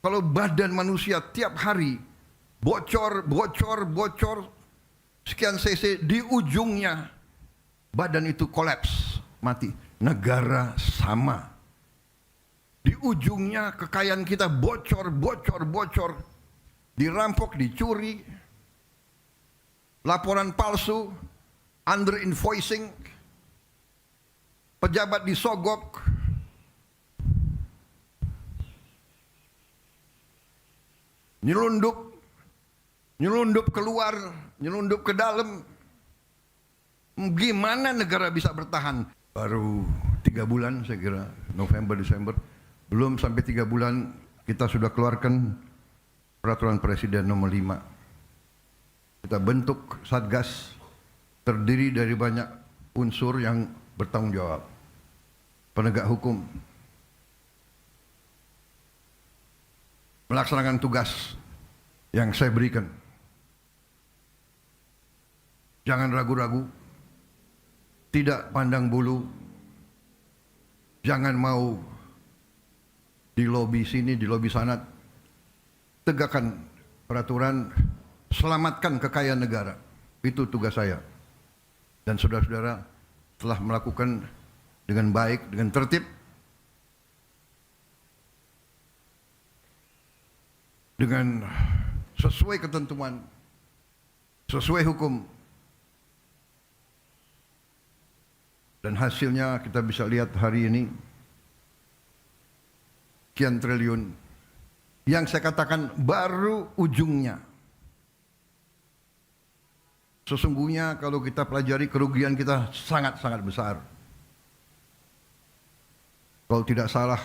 Kalau badan manusia tiap hari bocor, sekian cc, di ujungnya badan itu kolaps, mati. Negara sama. Di ujungnya kekayaan kita bocor, dirampok, dicuri, laporan palsu, under invoicing, pejabat disogok, nyelundup keluar, nyelundup ke dalam. Gimana negara bisa bertahan? Baru 3 bulan saya kira, November, Desember. Belum sampai 3 bulan kita sudah keluarkan peraturan Presiden nomor 5. Kita bentuk Satgas terdiri dari banyak unsur yang bertanggung jawab. Penegak hukum, melaksanakan tugas yang saya berikan. Jangan ragu-ragu, tidak pandang bulu, jangan mau di lobi sini, di lobi sana. Tegakkan peraturan, selamatkan kekayaan negara. Itu tugas saya. Dan saudara-saudara telah melakukan dengan baik, dengan tertib, dengan sesuai ketentuan, sesuai hukum. Dan hasilnya kita bisa lihat hari ini, sekian triliun. Yang saya katakan baru ujungnya. Sesungguhnya kalau kita pelajari, kerugian kita sangat-sangat besar. Kalau tidak salah,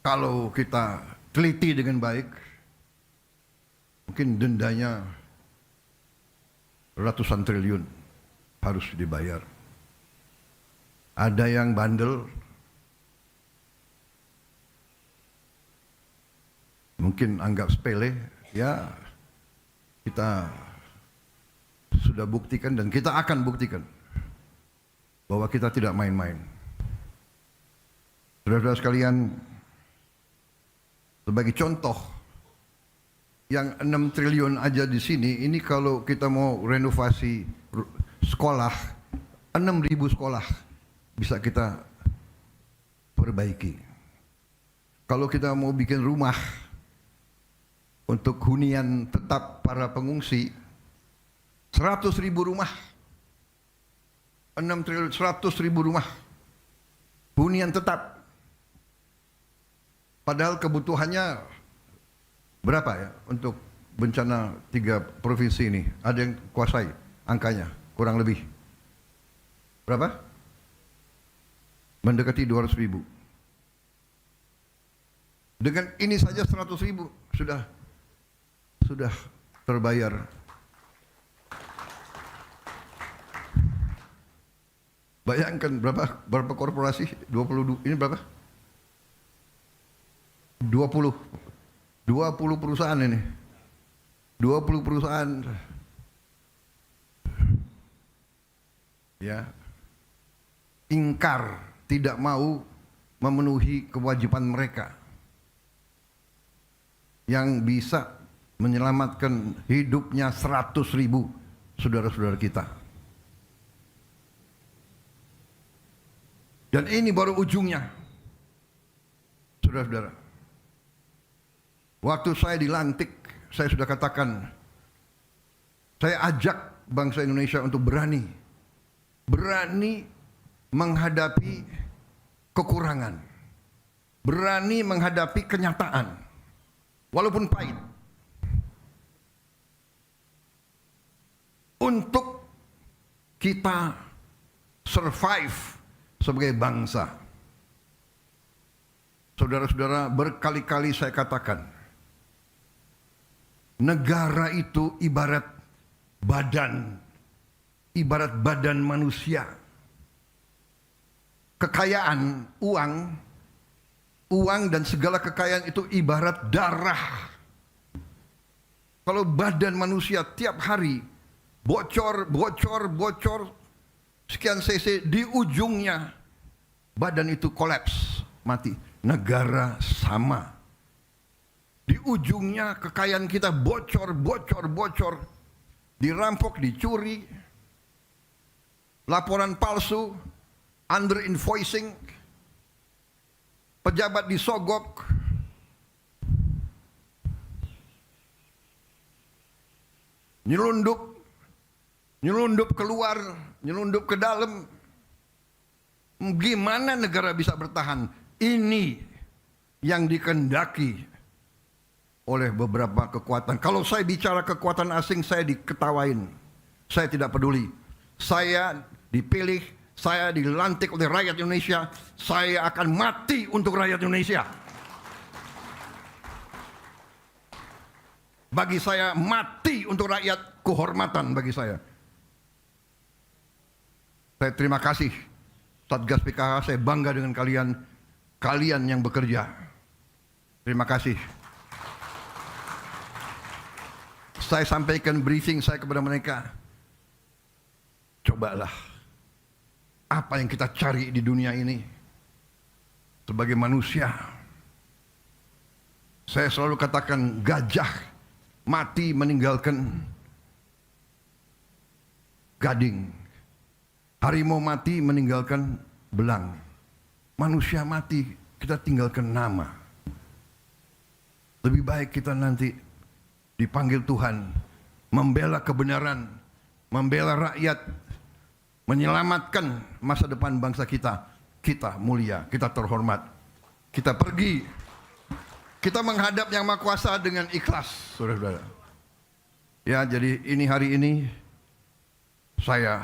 kalau kita teliti dengan baik, mungkin dendanya ratusan triliun harus dibayar. Ada yang bandel, mungkin anggap sepele, ya kita sudah buktikan dan kita akan buktikan bahwa kita tidak main-main. Saudara-saudara sekalian, sebagai contoh, yang 6 triliun aja di sini, ini kalau kita mau renovasi sekolah, 6.000 sekolah bisa kita perbaiki. Kalau kita mau bikin rumah untuk hunian tetap para pengungsi, 100.000 rumah, 6 triliun, 100.000 rumah hunian tetap. Padahal kebutuhannya berapa ya untuk bencana 3 provinsi ini? Ada yang kuasai angkanya, kurang lebih berapa? Mendekati 200.000. Dengan ini saja 100.000 sudah terbayar. Bayangkan berapa korporasi? 22, ini berapa? 20 perusahaan ini. 20 perusahaan. Ya. Ingkar, tidak mau memenuhi kewajiban mereka yang bisa menyelamatkan hidupnya 100.000 saudara-saudara kita. Dan ini baru ujungnya, saudara-saudara. Waktu saya dilantik, saya sudah katakan, saya ajak bangsa Indonesia untuk berani menghadapi kekurangan, berani menghadapi kenyataan, walaupun pahit, untuk kita survive sebagai bangsa. Saudara-saudara, berkali-kali saya katakan, negara itu ibarat badan manusia. Kekayaan, uang dan segala kekayaan itu ibarat darah. Kalau badan manusia tiap hari bocor, sekian cc, di ujungnya badan itu kolaps, mati. negara sama. Di ujungnya kekayaan kita bocor, dirampok, dicuri, laporan palsu, under invoicing, pejabat disogok, nyelundup keluar, nyelundup ke dalam. Gimana negara bisa bertahan? Ini yang dikehendaki oleh beberapa kekuatan. Kalau saya bicara kekuatan asing, saya diketawain. Saya tidak peduli. Saya dipilih, saya dilantik oleh rakyat Indonesia. Saya akan mati untuk rakyat Indonesia. Bagi saya, mati untuk rakyat, kehormatan bagi saya. Saya terima kasih Satgas PKH, saya bangga dengan kalian yang bekerja. Terima kasih. Saya sampaikan briefing saya kepada mereka. Cobalah, apa yang kita cari di dunia ini sebagai manusia. Saya selalu katakan, gajah mati meninggalkan gading, harimau mati meninggalkan belang, manusia mati kita tinggalkan nama. Lebih baik kita nanti dipanggil Tuhan, membela kebenaran, membela rakyat, menyelamatkan masa depan bangsa kita. Kita mulia, kita terhormat, kita pergi, kita menghadap Yang Maha Kuasa dengan ikhlas, saudara-saudara. Ya, jadi hari ini saya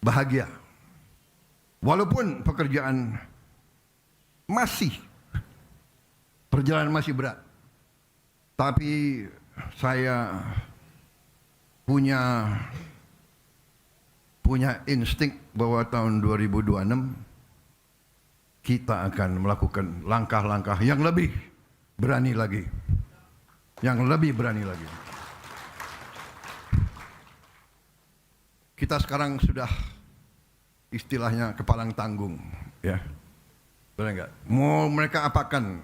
bahagia. Walaupun pekerjaan perjalanan masih berat, tapi saya punya insting bahwa tahun 2026 kita akan melakukan langkah-langkah yang lebih berani lagi. Kita sekarang sudah istilahnya kepalang tanggung, ya. Benar enggak? Mau mereka apakan?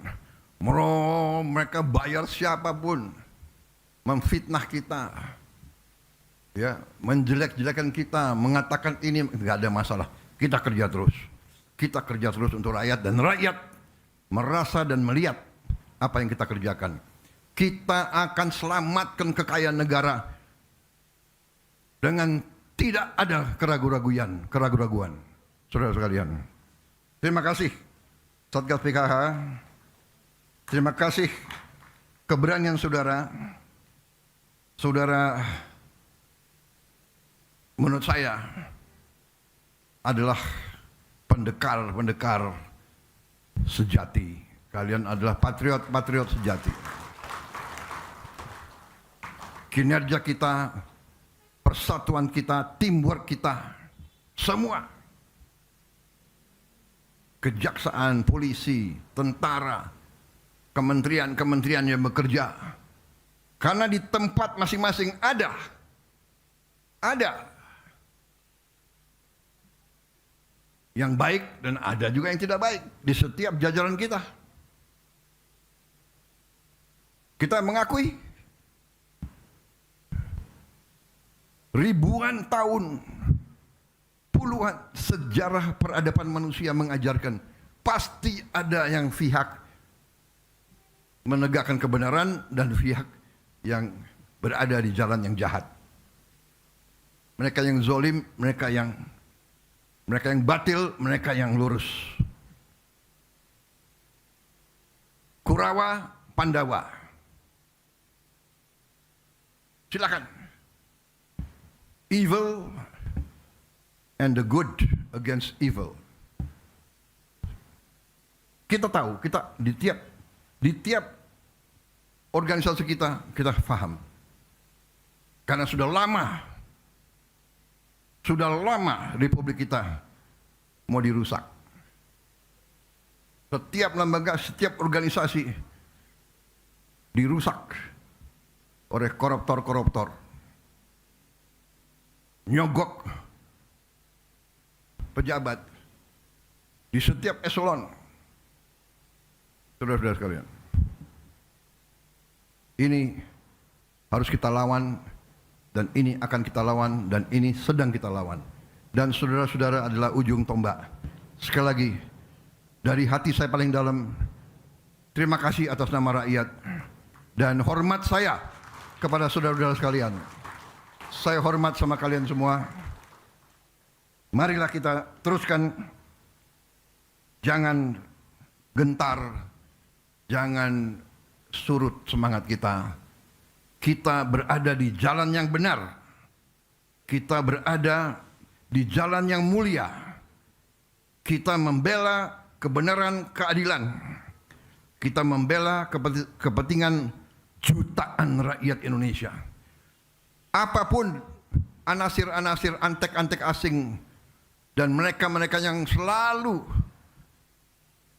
Mau mereka bayar siapapun, memfitnah kita, ya, menjelek-jelekan kita, mengatakan ini, enggak ada masalah. Kita kerja terus. Kita kerja terus untuk rakyat, dan rakyat merasa dan melihat apa yang kita kerjakan. Kita akan selamatkan kekayaan negara dengan tidak ada keraguan. Saudara sekalian, terima kasih Satgas PKH. Terima kasih keberanian saudara. Saudara menurut saya adalah pendekar sejati. Kalian adalah patriot sejati. Kinerja kita, persatuan kita, teamwork kita, semua, kejaksaan, polisi, tentara, kementerian yang bekerja, karena di tempat masing-masing ada yang baik dan ada juga yang tidak baik di setiap jajaran kita. Kita mengakui ribuan tahun, puluhan sejarah peradaban manusia mengajarkan pasti ada yang pihak menegakkan kebenaran dan pihak yang berada di jalan yang jahat. Mereka yang zolim, mereka yang batil, mereka yang lurus. Kurawa, Pandawa. Silakan. Evil and the good against evil. Kita tahu, kita di tiap organisasi kita paham. Karena sudah lama Republik kita mau dirusak. Setiap lembaga, setiap organisasi dirusak oleh koruptor. Nyogok pejabat di setiap eselon, Saudara-saudara sekalian, ini harus kita lawan, dan ini akan kita lawan, dan ini sedang kita lawan. Dan saudara-saudara adalah ujung tombak. Sekali lagi, dari hati saya paling dalam, terima kasih atas nama rakyat, dan hormat saya kepada saudara-saudara sekalian. Saya hormat sama kalian semua. Marilah kita teruskan, jangan gentar, jangan surut semangat kita. Kita berada di jalan yang benar. Kita berada di jalan yang mulia. Kita membela kebenaran, keadilan. Kita membela kepentingan jutaan rakyat Indonesia. Apapun anasir-anasir, antek-antek asing, dan mereka-mereka yang selalu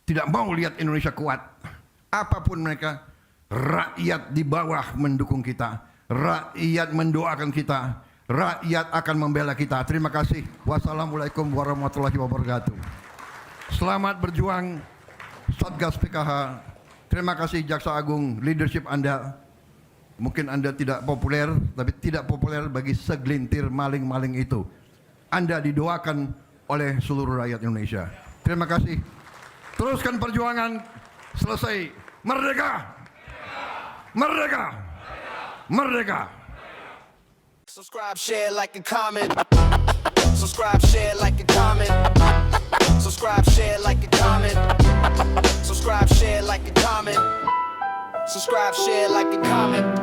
tidak mau lihat Indonesia kuat, apapun mereka, rakyat di bawah mendukung kita, rakyat mendoakan kita, rakyat akan membela kita. Terima kasih. Wassalamualaikum warahmatullahi wabarakatuh. Selamat berjuang Satgas PKH. Terima kasih Jaksa Agung, leadership Anda. Mungkin Anda tidak populer, tapi tidak populer bagi segelintir maling-maling itu. Anda didoakan oleh seluruh rakyat Indonesia. Terima kasih. Teruskan perjuangan. Selesai. Merdeka! Merdeka! Merdeka! Subscribe, share, like, and comment. Subscribe, share, like, and comment. Subscribe, share, like, and comment. Subscribe, share, like, and comment. Subscribe, share, like, and comment.